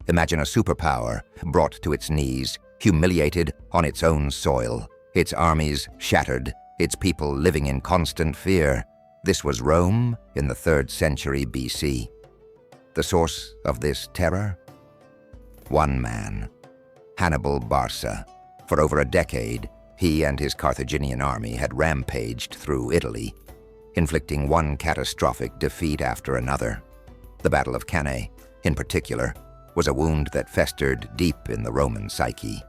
Imagine a superpower brought to its knees, humiliated on its own soil, its armies shattered, its people living in constant fear. This was Rome in the 3rd century BC. The source of this terror? One man, Hannibal Barca. For over a decade, he and his Carthaginian army had rampaged through Italy, inflicting one catastrophic defeat after another. The Battle of Cannae, in particular, was a wound that festered deep in the Roman psyche.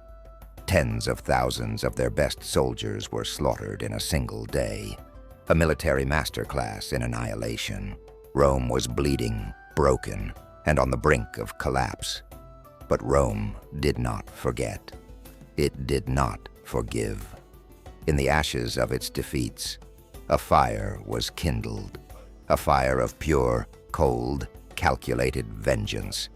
Tens of thousands of their best soldiers were slaughtered in a single day. A military masterclass in annihilation. Rome was bleeding, broken, and on the brink of collapse. But Rome did not forget. It did not forgive. In the ashes of its defeats, a fire was kindled. A fire of pure, cold, calculated vengeance.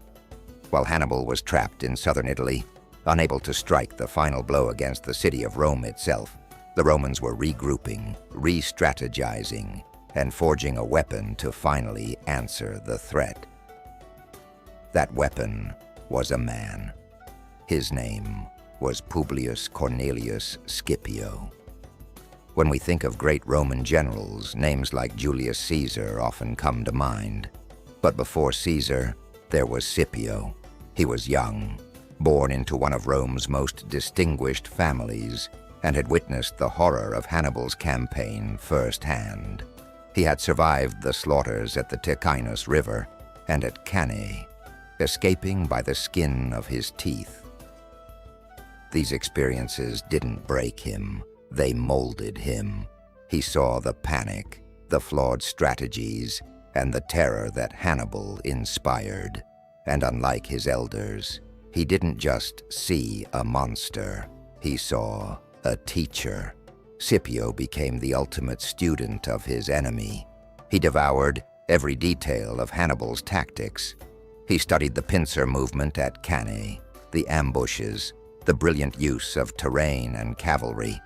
While Hannibal was trapped in southern Italy, unable to strike the final blow against the city of Rome itself, the Romans were regrouping, re-strategizing, and forging a weapon to finally answer the threat. That weapon was a man. His name was Publius Cornelius Scipio. When we think of great Roman generals, names like Julius Caesar often come to mind. But before Caesar, there was Scipio. He was young, born into one of Rome's most distinguished families, and had witnessed the horror of Hannibal's campaign firsthand. He had survived the slaughters at the Ticinus River and at Cannae, escaping by the skin of his teeth. These experiences didn't break him, they molded him. He saw the panic, the flawed strategies, and the terror that Hannibal inspired. And unlike his elders, he didn't just see a monster, he saw a teacher. Scipio became the ultimate student of his enemy. He devoured every detail of Hannibal's tactics. He studied the pincer movement at Cannae, the ambushes, the brilliant use of terrain and cavalry.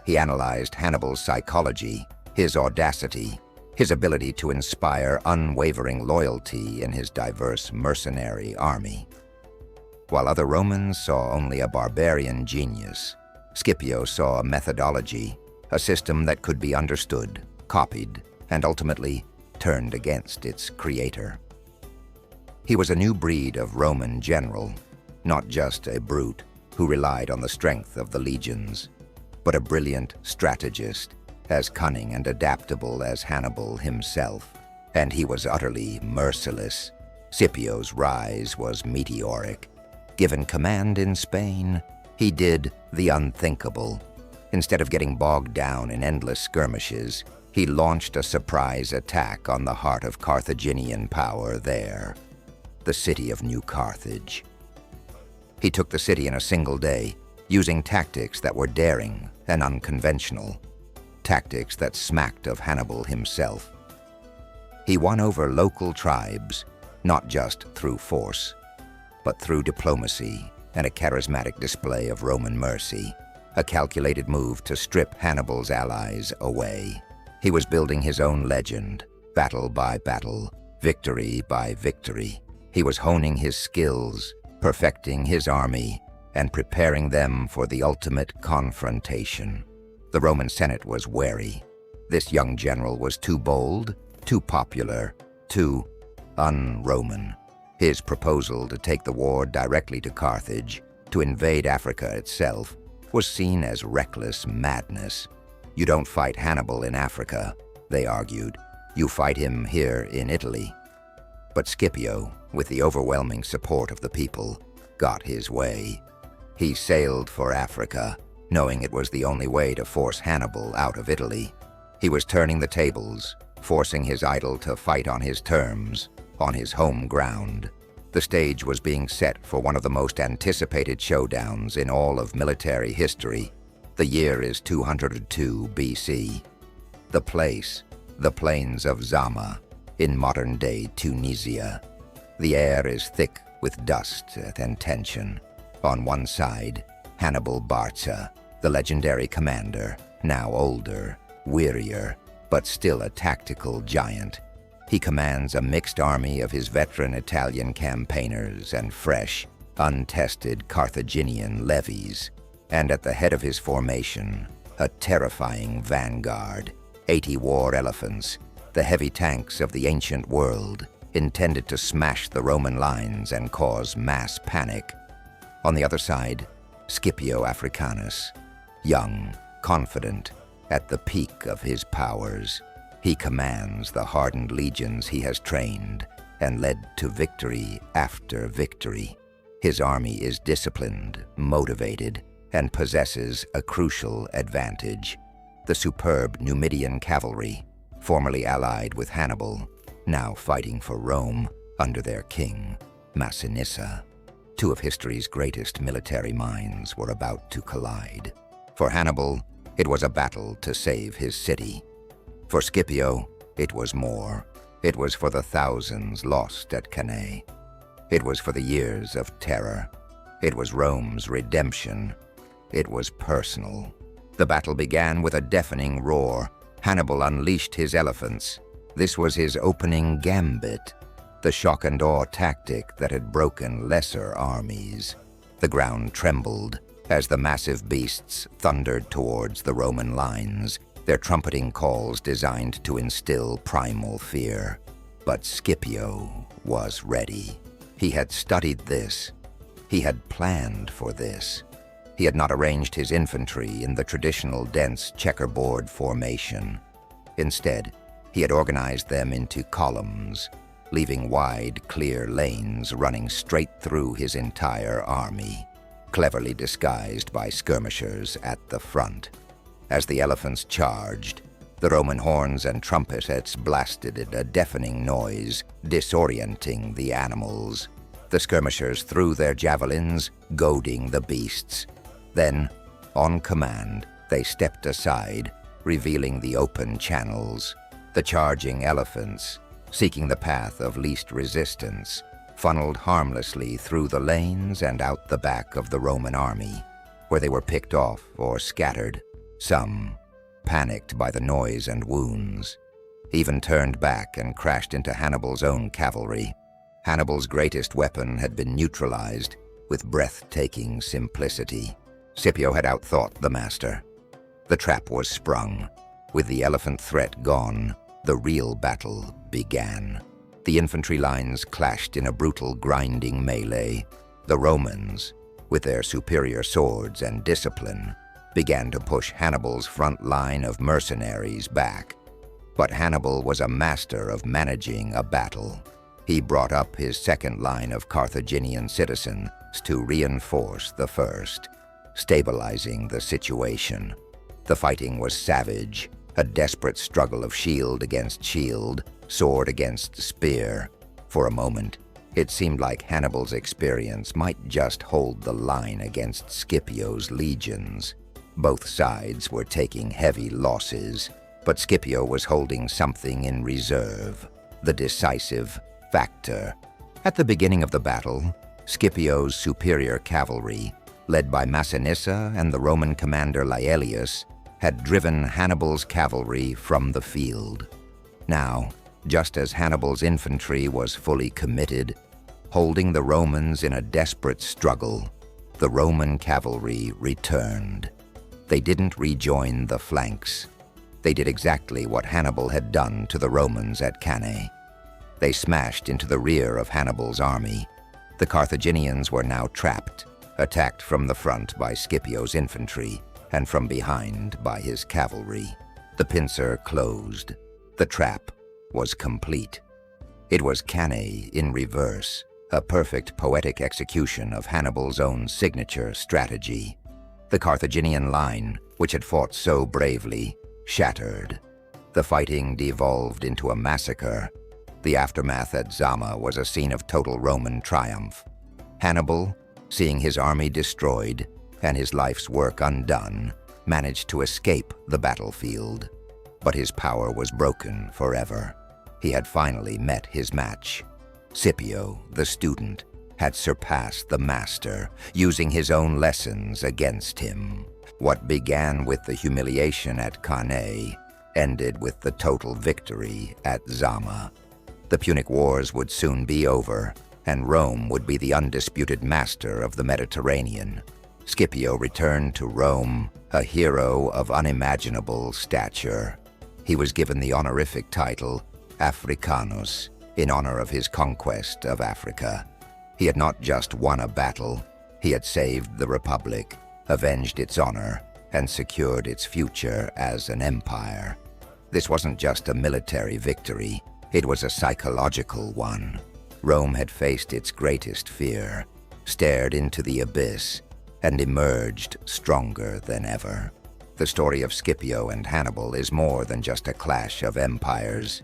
He analyzed Hannibal's psychology, his audacity, his ability to inspire unwavering loyalty in his diverse mercenary army. While other Romans saw only a barbarian genius, Scipio saw a methodology, a system that could be understood, copied, and ultimately turned against its creator. He was a new breed of Roman general, not just a brute who relied on the strength of the legions, but a brilliant strategist, as cunning and adaptable as Hannibal himself. And he was utterly merciless. Scipio's rise was meteoric. Given command in Spain, he did the unthinkable. Instead of getting bogged down in endless skirmishes, he launched a surprise attack on the heart of Carthaginian power there, the city of New Carthage. He took the city in a single day, using tactics that were daring and unconventional, tactics that smacked of Hannibal himself. He won over local tribes, not just through force, but through diplomacy and a charismatic display of Roman mercy, a calculated move to strip Hannibal's allies away. He was building his own legend, battle by battle, victory by victory. He was honing his skills, perfecting his army, and preparing them for the ultimate confrontation. The Roman Senate was wary. This young general was too bold, too popular, too un-Roman. His proposal to take the war directly to Carthage, to invade Africa itself, was seen as reckless madness. You don't fight Hannibal in Africa, they argued. You fight him here in Italy. But Scipio, with the overwhelming support of the people, got his way. He sailed for Africa, knowing it was the only way to force Hannibal out of Italy. He was turning the tables, forcing his idol to fight on his terms, on his home ground. The stage was being set for one of the most anticipated showdowns in all of military history. The year is 202 BC. The place, the plains of Zama, in modern-day Tunisia. The air is thick with dust and tension. On one side, Hannibal Barca, the legendary commander, now older, wearier, but still a tactical giant. He commands a mixed army of his veteran Italian campaigners and fresh, untested Carthaginian levies, and at the head of his formation, a terrifying vanguard, 80 war elephants, the heavy tanks of the ancient world, intended to smash the Roman lines and cause mass panic. On the other side, Scipio Africanus, young, confident, at the peak of his powers. He commands the hardened legions he has trained and led to victory after victory. His army is disciplined, motivated, and possesses a crucial advantage: the superb Numidian cavalry, formerly allied with Hannibal, now fighting for Rome under their king, Massinissa. Two of history's greatest military minds were about to collide. For Hannibal, it was a battle to save his city. For Scipio, it was more. It was for the thousands lost at Cannae. It was for the years of terror. It was Rome's redemption. It was personal. The battle began with a deafening roar. Hannibal unleashed his elephants. This was his opening gambit, the shock and awe tactic that had broken lesser armies. The ground trembled as the massive beasts thundered towards the Roman lines, their trumpeting calls designed to instill primal fear. But Scipio was ready. He had studied this. He had planned for this. He had not arranged his infantry in the traditional dense checkerboard formation. Instead, he had organized them into columns, leaving wide, clear lanes running straight through his entire army, cleverly disguised by skirmishers at the front. As the elephants charged, the Roman horns and trumpets blasted a deafening noise, disorienting the animals. The skirmishers threw their javelins, goading the beasts. Then, on command, they stepped aside, revealing the open channels. The charging elephants, seeking the path of least resistance, funneled harmlessly through the lanes and out the back of the Roman army, where they were picked off or scattered. Some, panicked by the noise and wounds, even turned back and crashed into Hannibal's own cavalry. Hannibal's greatest weapon had been neutralized with breathtaking simplicity. Scipio had outthought the master. The trap was sprung. With the elephant threat gone, the real battle began. The infantry lines clashed in a brutal, grinding melee. The Romans, with their superior swords and discipline, began to push Hannibal's front line of mercenaries back. But Hannibal was a master of managing a battle. He brought up his second line of Carthaginian citizens to reinforce the first, stabilizing the situation. The fighting was savage, a desperate struggle of shield against shield, sword against spear. For a moment, it seemed like Hannibal's experience might just hold the line against Scipio's legions. Both sides were taking heavy losses, but Scipio was holding something in reserve, the decisive factor. At the beginning of the battle, Scipio's superior cavalry, led by Massinissa and the Roman commander Laelius, had driven Hannibal's cavalry from the field. Now, just as Hannibal's infantry was fully committed, holding the Romans in a desperate struggle, the Roman cavalry returned. They didn't rejoin the flanks. They did exactly what Hannibal had done to the Romans at Cannae. They smashed into the rear of Hannibal's army. The Carthaginians were now trapped, attacked from the front by Scipio's infantry and from behind by his cavalry. The pincer closed. The trap was complete. It was Cannae in reverse, a perfect poetic execution of Hannibal's own signature strategy. The Carthaginian line, which had fought so bravely, shattered. The fighting devolved into a massacre. The aftermath at Zama was a scene of total Roman triumph. Hannibal, seeing his army destroyed and his life's work undone, managed to escape the battlefield. But his power was broken forever. He had finally met his match. Scipio, the student, had surpassed the master, using his own lessons against him. What began with the humiliation at Cannae ended with the total victory at Zama. The Punic Wars would soon be over, and Rome would be the undisputed master of the Mediterranean. Scipio returned to Rome, a hero of unimaginable stature. He was given the honorific title Africanus in honor of his conquest of Africa. He had not just won a battle, he had saved the Republic, avenged its honor, and secured its future as an empire. This wasn't just a military victory, it was a psychological one. Rome had faced its greatest fear, stared into the abyss, and emerged stronger than ever. The story of Scipio and Hannibal is more than just a clash of empires.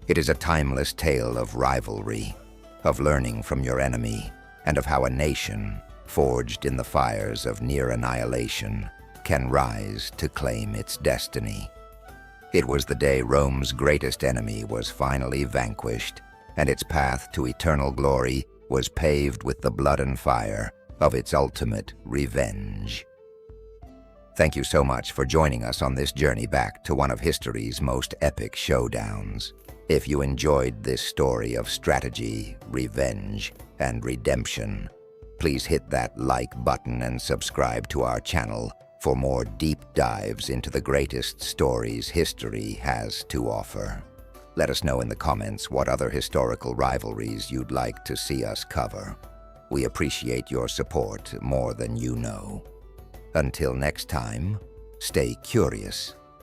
It is a timeless tale of rivalry, of learning from your enemy, and of how a nation, forged in the fires of near annihilation, can rise to claim its destiny. It was the day Rome's greatest enemy was finally vanquished, and its path to eternal glory was paved with the blood and fire of its ultimate revenge. Thank you so much for joining us on this journey back to one of history's most epic showdowns. If you enjoyed this story of strategy, revenge, and redemption, please hit that like button and subscribe to our channel for more deep dives into the greatest stories history has to offer. Let us know in the comments what other historical rivalries you'd like to see us cover. We appreciate your support more than you know. Until next time, stay curious.